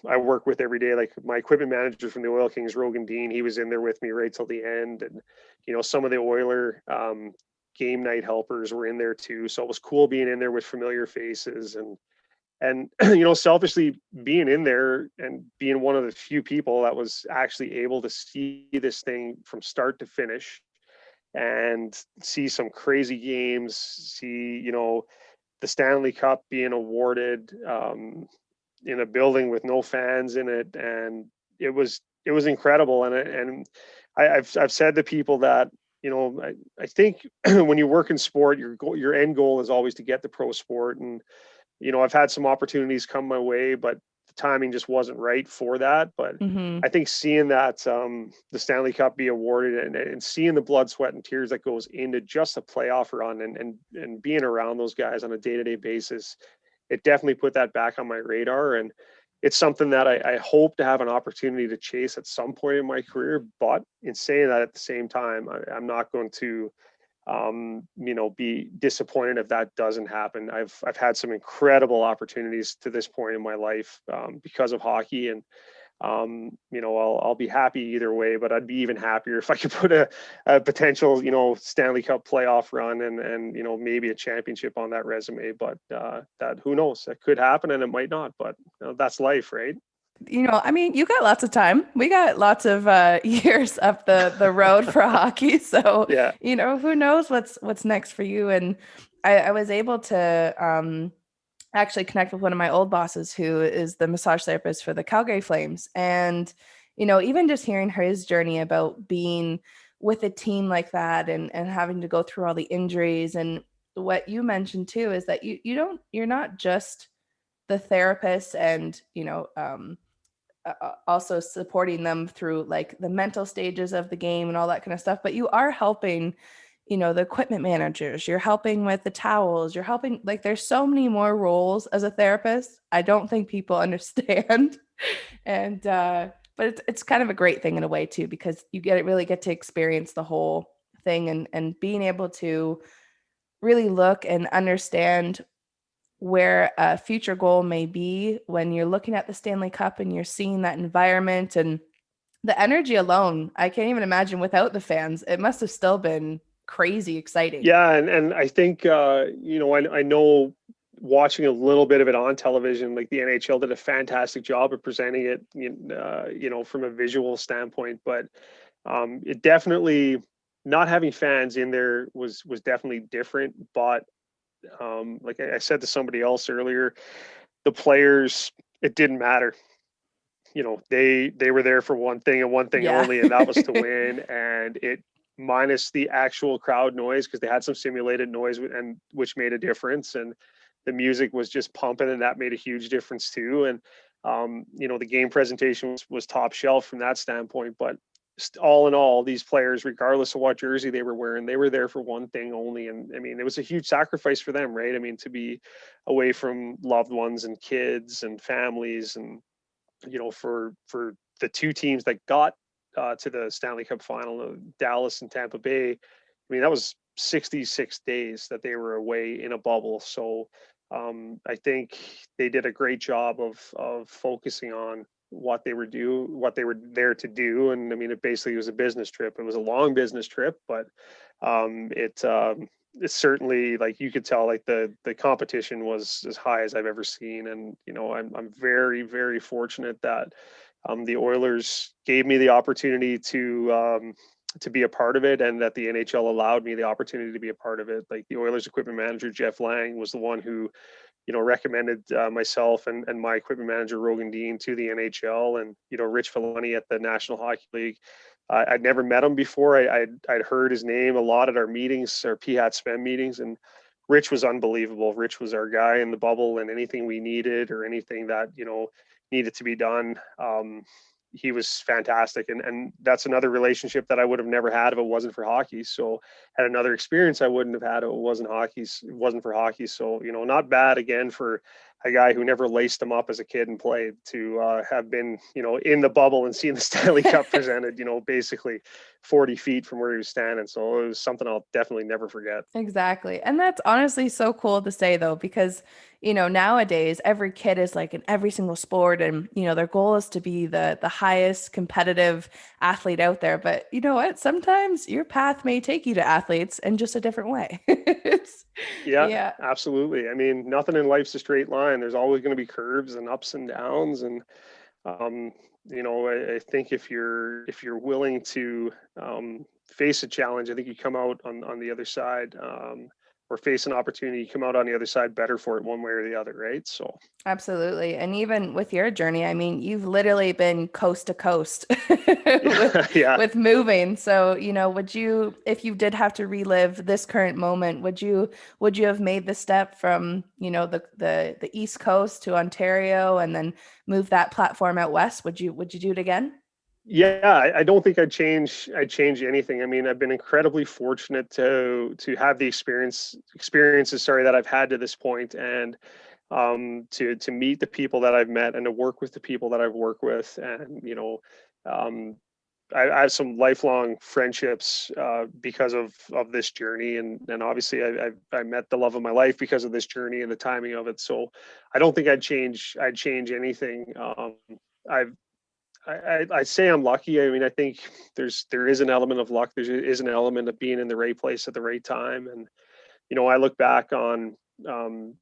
I work with every day, like my equipment manager from the Oil Kings, Rogan Dean, he was in there with me right till the end. And, some of the Oiler game night helpers were in there too. So it was cool being in there with familiar faces, and selfishly being in there and being one of the few people that was actually able to see this thing from start to finish and see some crazy games, see, the Stanley Cup being awarded in a building with no fans in it. And it was incredible. I've said to people that, I think when you work in sport, your end goal is always to get the pro sport. And, I've had some opportunities come my way, but the timing just wasn't right for that. But Mm-hmm. I think seeing that the Stanley Cup be awarded, and seeing the blood, sweat, and tears that goes into just a playoff run, and being around those guys on a day-to-day basis, it definitely put that back on my radar. And it's something that I hope to have an opportunity to chase at some point in my career. But in saying that, at the same time, I'm not going to be disappointed if that doesn't happen. I've had some incredible opportunities to this point in my life because of hockey, and I'll be happy either way, but I'd be even happier if I could put a potential, Stanley Cup playoff run and maybe a championship on that resume. But that, who knows, that could happen and it might not, but that's life, right? I mean, you got lots of time. We got lots of years up the road for hockey. So, Yeah. who knows what's next for you. And I was able to actually connect with one of my old bosses who is the massage therapist for the Calgary Flames. And, even just hearing his journey about being with a team like that, and having to go through all the injuries. And what you mentioned too is that you're not just the therapist, and, also supporting them through like the mental stages of the game and all that kind of stuff, but you are helping, the equipment managers, you're helping with the towels, you're helping, like, there's so many more roles as a therapist. I don't think people understand. And but it's kind of a great thing in a way too, because you really get to experience the whole thing, and being able to really look and understand where a future goal may be when you're looking at the Stanley Cup and you're seeing that environment and the energy alone. I can't even imagine without the fans. It must have still been crazy exciting. Yeah. And I think, I know, watching a little bit of it on television, like the NHL did a fantastic job of presenting it, from a visual standpoint, but it definitely, not having fans in there was definitely different. But like I said to somebody else earlier, the players, it didn't matter. They were there for one thing and one thing Yeah. only, and that was to win. And it, minus the actual crowd noise, because they had some simulated noise, and which made a difference, and the music was just pumping, and that made a huge difference too. And the game presentation was top shelf from that standpoint. But all in all, these players, regardless of what jersey they were wearing, they were there for one thing only. And I mean, it was a huge sacrifice for them, right? I mean, to be away from loved ones and kids and families, and for the two teams that got to the Stanley Cup final, Dallas and Tampa Bay, I mean, that was 66 days that they were away in a bubble. So I think they did a great job of focusing on what they were there to do. And I mean, it basically was a business trip. It was a long business trip, but it's certainly, like, you could tell, like, the competition was as high as I've ever seen. And I'm very, very fortunate that the Oilers gave me the opportunity to be a part of it, and that the NHL allowed me the opportunity to be a part of it. Like, the Oilers equipment manager Jeff Lang was the one who recommended myself and my equipment manager Rogan Dean to the NHL. And Rich Filoni at the National Hockey League, I'd never met him before. I'd heard his name a lot at our meetings, our PHAT SPEM meetings, and Rich was unbelievable. Rich was our guy in the bubble, and anything we needed, or anything that needed to be done, he was fantastic. And that's another relationship that I would have never had if it wasn't for hockey. So, had another experience I wouldn't have had if it wasn't for hockey. So, not bad again for a guy who never laced them up as a kid and played to have been, in the bubble and seeing the Stanley Cup presented, basically 40 feet from where he was standing. So it was something I'll definitely never forget. Exactly. And that's honestly so cool to say though, because, nowadays every kid is like in every single sport and, their goal is to be the highest competitive athlete out there. But you know what? Sometimes your path may take you to athletes in just a different way. Yeah, Yeah. absolutely. I mean, nothing in life's a straight line. There's always going to be curves and ups and downs. And, um, I think if you're willing to face a challenge, I think you come out on the other side, or face an opportunity, you come out on the other side better for it one way or the other, right? So Absolutely. And even with your journey, I mean, you've literally been coast to coast with yeah, yeah. with moving. So, would you, if you did have to relive this current moment, would you have made the step from, the East Coast to Ontario and then move that platform out west? Would you do it again? Yeah, I don't think I'd change anything. I mean, I've been incredibly fortunate to have the experiences, sorry, that I've had to this point, and to meet the people that I've met and to work with the people that I've worked with, and um, I have some lifelong friendships because of this journey, and obviously I met the love of my life because of this journey and the timing of it. So I don't think I'd change anything. I've I say I'm lucky. I mean, I think there is an element of luck. There is an element of being in the right place at the right time. And I look back on um,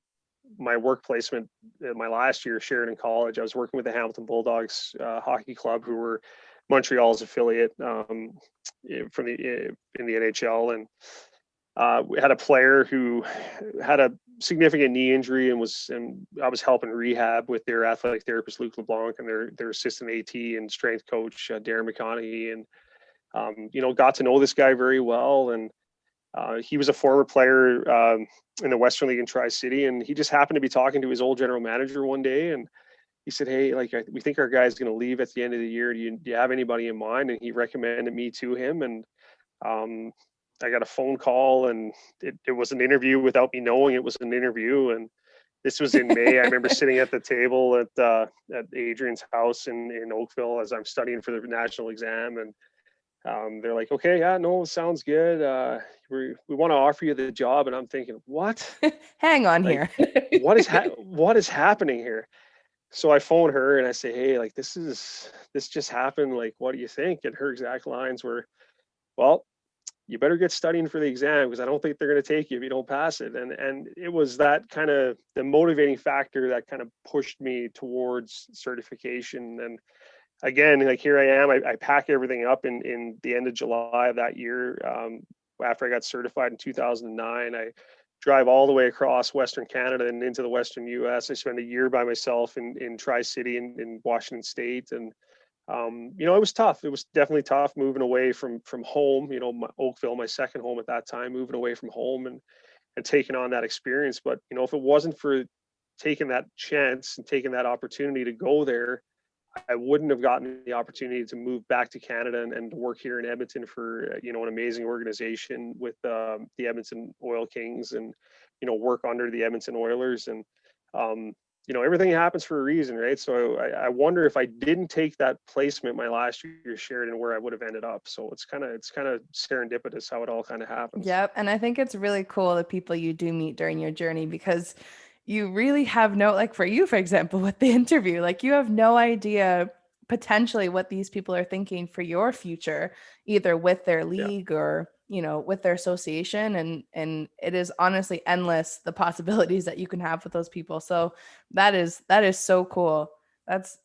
my work placement in my last year, Sheridan College. I was working with the Hamilton Bulldogs hockey club, who were Montreal's affiliate from in the NHL, and we had a player who had a significant knee injury and I was helping rehab with their athletic therapist Luc LeBlanc and their assistant AT and strength coach Darren McConaughey, and got to know this guy very well. And he was a former player in the Western League in Tri-City, and he just happened to be talking to his old general manager one day, and he said, "Hey, like we think our guy's going to leave at the end of the year. Do you have anybody in mind?" And he recommended me to him, and um, I got a phone call, and it was an interview without me knowing it was an interview. And this was in May. I remember sitting at the table at Adrian's house in Oakville as I'm studying for the national exam, and they're like, "Okay, yeah, no, sounds good. We want to offer you the job." And I'm thinking, "What? Hang on Like, here. what is happening here?" So I phone her and I say, "Hey, like this just happened. Like, what do you think?" And her exact lines were, "Well, you better get studying for the exam because I don't think they're going to take you if you don't pass it." And it was that kind of the motivating factor that kind of pushed me towards certification. And again, like here I am, I pack everything up in the end of July of that year. After I got certified in 2009, I drive all the way across Western Canada and into the Western US. I spent a year by myself in Tri-City in Washington State. And it was tough. It was definitely tough moving away from home. Oakville, my second home at that time, moving away from home and taking on that experience. But if it wasn't for taking that chance and taking that opportunity to go there, I wouldn't have gotten the opportunity to move back to Canada and to work here in Edmonton for an amazing organization with the Edmonton Oil Kings, and work under the Edmonton Oilers. And um, everything happens for a reason, right? So I wonder if I didn't take that placement my last year Sheridan, where I would have ended up. So it's kind of serendipitous how it all kind of happens. Yep. And I think it's really cool the people you do meet during your journey because you really have no, like for you, for example, with the interview, like you have no idea potentially what these people are thinking for your future, either with their Yeah. league or, with their association. And it is honestly endless the possibilities that you can have with those people. So that is so cool. That's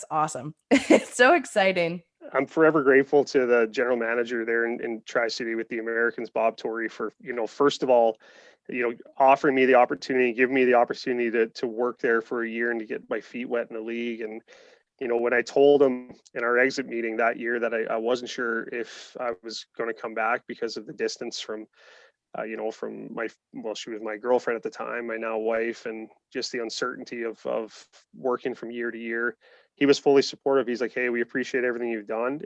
awesome. It's so exciting. I'm forever grateful to the general manager there in Tri-City with the Americans, Bob Torrey, for, first of all, offering me the opportunity, giving me the opportunity to work there for a year and to get my feet wet in the league. And, when I told him in our exit meeting that year that I wasn't sure if I was going to come back because of the distance from, from she was my girlfriend at the time, my now wife, and just the uncertainty of working from year to year. He was fully supportive. He's like, "Hey, we appreciate everything you've done.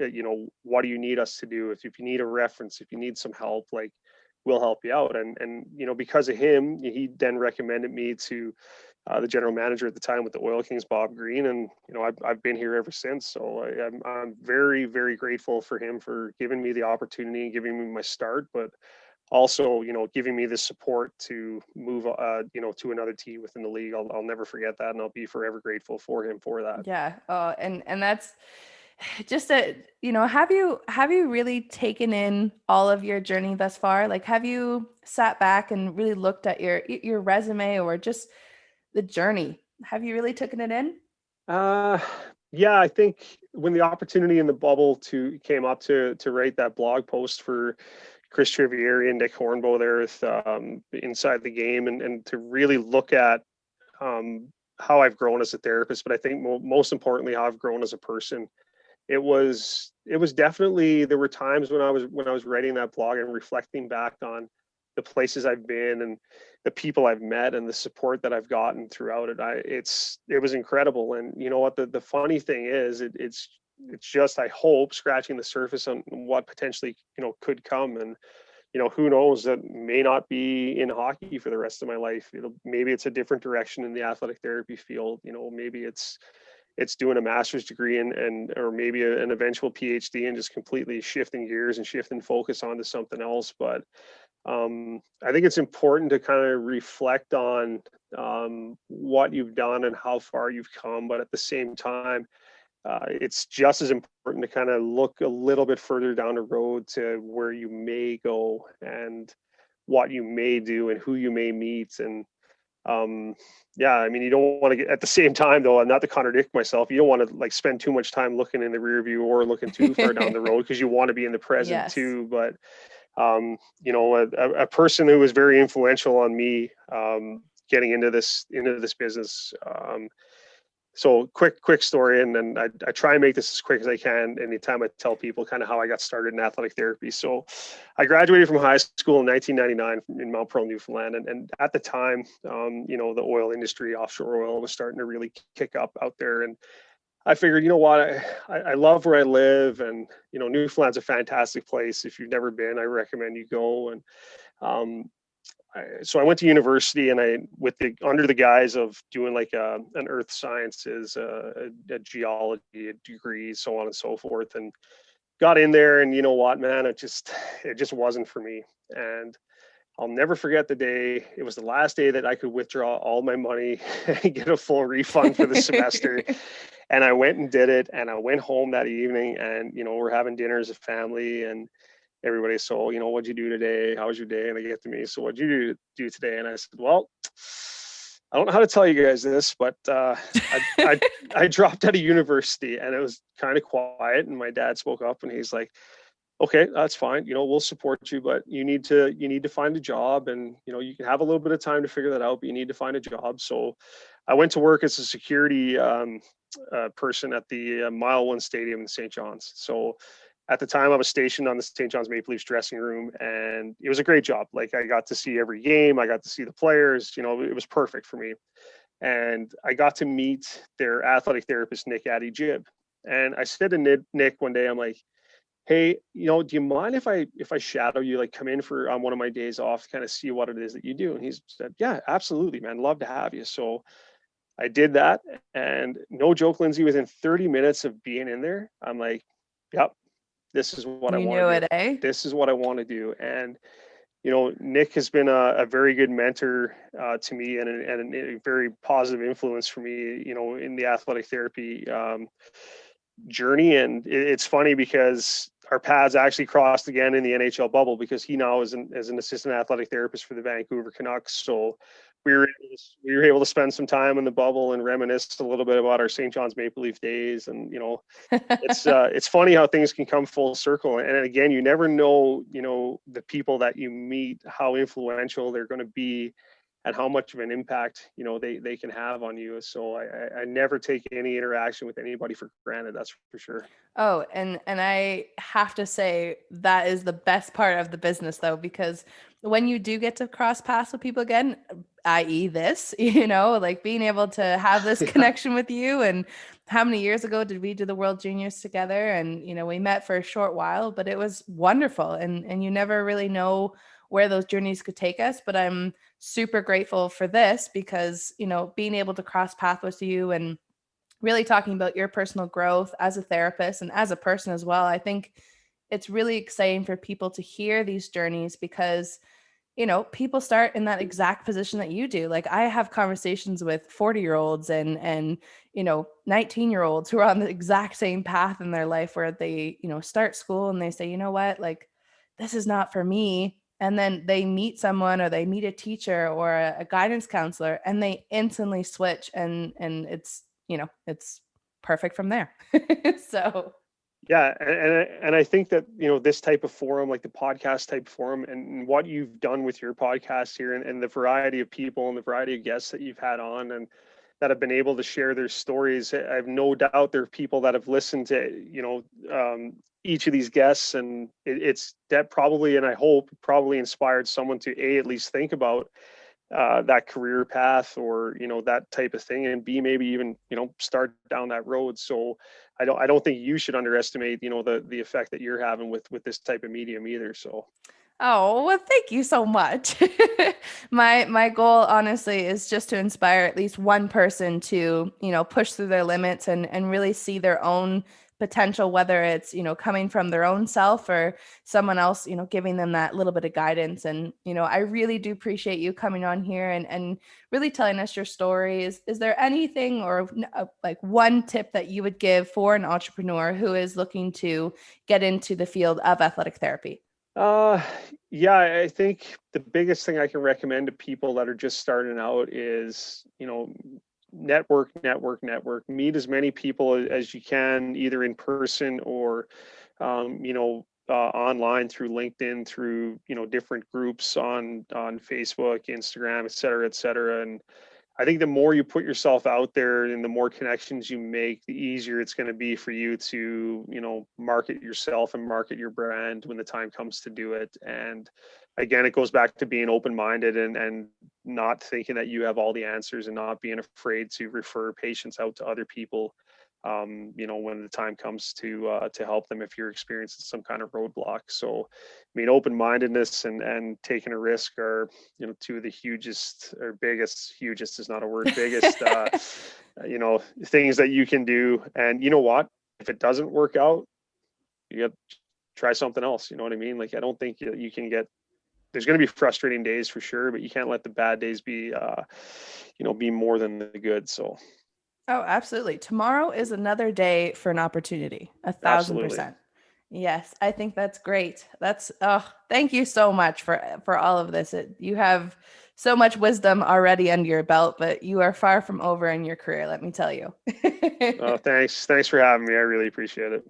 What do you need us to do? If you need a reference, if you need some help, like we'll help you out." And because of him, he then recommended me to the general manager at the time with the Oil Kings, Bob Green, and I've been here ever since. So I'm very, very grateful for him for giving me the opportunity and giving me my start, but also giving me the support to move to another team within the league. I'll never forget that, and I'll be forever grateful for him for that. Yeah. And that's just have you really taken in all of your journey thus far? Like, have you sat back and really looked at your resume or just the journey? Have you really taken it in? Uh, yeah, I think when the opportunity in the bubble came up to write that blog post for Chris Trivieri and Nick Hornbow there with Inside the Game, and to really look at how I've grown as a therapist, but I think most importantly how I've grown as a person. It was definitely, there were times when I was writing that blog and reflecting back on the places I've been and the people I've met and the support that I've gotten throughout it. It was incredible. And you know what, the funny thing is, it's just, I hope, scratching the surface on what potentially could come. And who knows, that may not be in hockey for the rest of my life. Maybe it's a different direction in the athletic therapy field. Maybe it's doing a master's degree and or maybe an eventual PhD, and just completely shifting gears and shifting focus onto something else. But I think it's important to kind of reflect on what you've done and how far you've come. But at the same time, it's just as important to kind of look a little bit further down the road to where you may go and what you may do and who you may meet. And yeah, I mean, you don't want to get, at the same time though, not to contradict myself, you don't want to like spend too much time looking in the rear view or looking too far down the road, because you want to be in the present Yes. too. But a person who was very influential on me getting into this business. So quick story, and then I try and make this as quick as I can anytime I tell people kind of how I got started in athletic therapy. So I graduated from high school in 1999 in Mount Pearl, Newfoundland. And at the time, the oil industry, offshore oil, was starting to really kick up out there. And I figured, you know what, I love where I live, and Newfoundland's a fantastic place. If you've never been, I recommend you go. And so I went to university, and under the guise of doing like an earth sciences, a geology degree, so on and so forth, and got in there. And you know what, man, it just wasn't for me. And I'll never forget the day. It was the last day that I could withdraw all my money and get a full refund for the semester. And I went and did it. And I went home that evening, and we're having dinner as a family, and everybody, so what'd you do today? How was your day? And they get to me, so what'd you do today? And I said, well, I don't know how to tell you guys this, but I dropped out of university, and it was kind of quiet. And my dad spoke up, and he's like, okay, that's fine. We'll support you, but you need to find a job, and you can have a little bit of time to figure that out, but you need to find a job. So I went to work as a security person at the Mile One Stadium in St. John's. So at the time, I was stationed on the St. John's Maple Leafs dressing room, and it was a great job. Like, I got to see every game. I got to see the players. It was perfect for me. And I got to meet their athletic therapist, Nick Addy-Gibb. And I said to Nick one day, I'm like, hey, do you mind if I shadow you, like come in on one of my days off to kind of see what it is that you do? And he said, yeah, absolutely, man. Love to have you. So I did that. And no joke, Lindsay, within 30 minutes of being in there, I'm like, yep, this is what I want to do. Eh? This is what I want to do. And, Nick has been a very good mentor to me, and a very positive influence for me, in the athletic therapy journey. And it's funny because our paths actually crossed again in the NHL bubble, because he now is an assistant athletic therapist for the Vancouver Canucks. So we were able to spend some time in the bubble and reminisce a little bit about our St. John's Maple Leaf days. And it's funny how things can come full circle. And again, you never know, the people that you meet, how influential they're going to be, and how much of an impact they can have on you. So I never take any interaction with anybody for granted. That's for sure. Oh, and I have to say that is the best part of the business, though, because when you do get to cross paths with people again, i.e. this, like being able to have this connection with you. And how many years ago did we do the World Juniors together? And we met for a short while, but it was wonderful. And you never really know where those journeys could take us. But I'm super grateful for this because, being able to cross path with you and really talking about your personal growth as a therapist and as a person as well. I think it's really exciting for people to hear these journeys because people start in that exact position that you do. Like I have conversations with 40-year-olds and 19-year-olds who are on the exact same path in their life where they, start school and they say, you know what, like this is not for me. And then they meet someone or they meet a teacher or a guidance counselor and they instantly switch and it's perfect from there. So Yeah, and I think that this type of forum, like the podcast type forum, and what you've done with your podcast here, and the variety of people and the variety of guests that you've had on, and that have been able to share their stories. I have no doubt there are people that have listened to each of these guests, and it's that probably, and I hope probably inspired someone to at least think about that career path or that type of thing, and B, maybe even start down that road. So I don't think you should underestimate the effect that you're having with this type of medium either. So oh, well, thank you so much. My goal honestly is just to inspire at least one person to, push through their limits and really see their own potential, whether it's, coming from their own self or someone else, giving them that little bit of guidance. And, I really do appreciate you coming on here and really telling us your stories. Is there anything or like one tip that you would give for an entrepreneur who is looking to get into the field of athletic therapy? Uh, yeah, I think the biggest thing I can recommend to people that are just starting out is, network, network, network. Meet as many people as you can, either in person or, online through LinkedIn, through, different groups on Facebook, Instagram, et cetera, et cetera. And I think the more you put yourself out there and the more connections you make, the easier it's going to be for you to, market yourself and market your brand when the time comes to do it. And again, it goes back to being open-minded and not thinking that you have all the answers and not being afraid to refer patients out to other people. When the time comes to help them if you're experiencing some kind of roadblock. So, I mean, open-mindedness and taking a risk are, two of the hugest or biggest, hugest is not a word, biggest, things that you can do. And you know what? If it doesn't work out, you got to try something else. You know what I mean? Like, I don't think you can get, there's going to be frustrating days for sure, but you can't let the bad days be, be more than the good. So. Oh, absolutely. Tomorrow is another day for an opportunity. Absolutely. 1,000%. Yes, I think that's great. Thank you so much for all of this. You have so much wisdom already under your belt, but you are far from over in your career, let me tell you. Thanks for having me. I really appreciate it.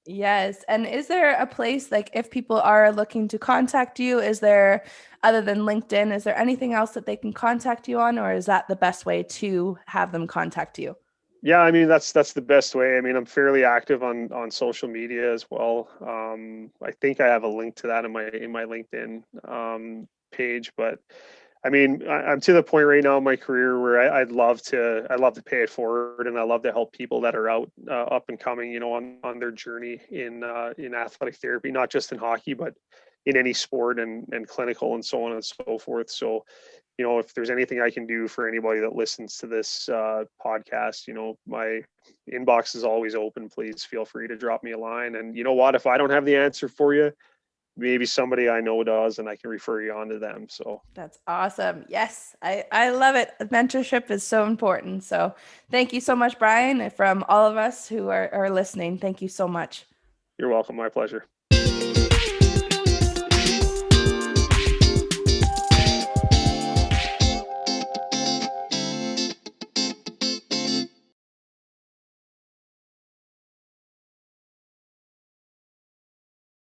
Yes. And is there a place like if people are looking to contact you, is there, other than LinkedIn, is there anything else that they can contact you on, or is that the best way to have them contact you? Yeah, I mean that's the best way. I mean, I'm fairly active on social media as well. I think I have a link to that in my LinkedIn page, but I mean, I'm to the point right now in my career where I'd love to pay it forward, and I love to help people that are out up and coming, on their journey in athletic therapy, not just in hockey, but in any sport and clinical and so on and so forth. So, if there's anything I can do for anybody that listens to this podcast, my inbox is always open. Please feel free to drop me a line. And you know what? If I don't have the answer for you, maybe somebody I know does, and I can refer you on to them. So That's awesome. Yes, I love it. Mentorship is so important. So thank you so much, Brian, and from all of us who are listening. Thank you so much. you're welcome. My pleasure.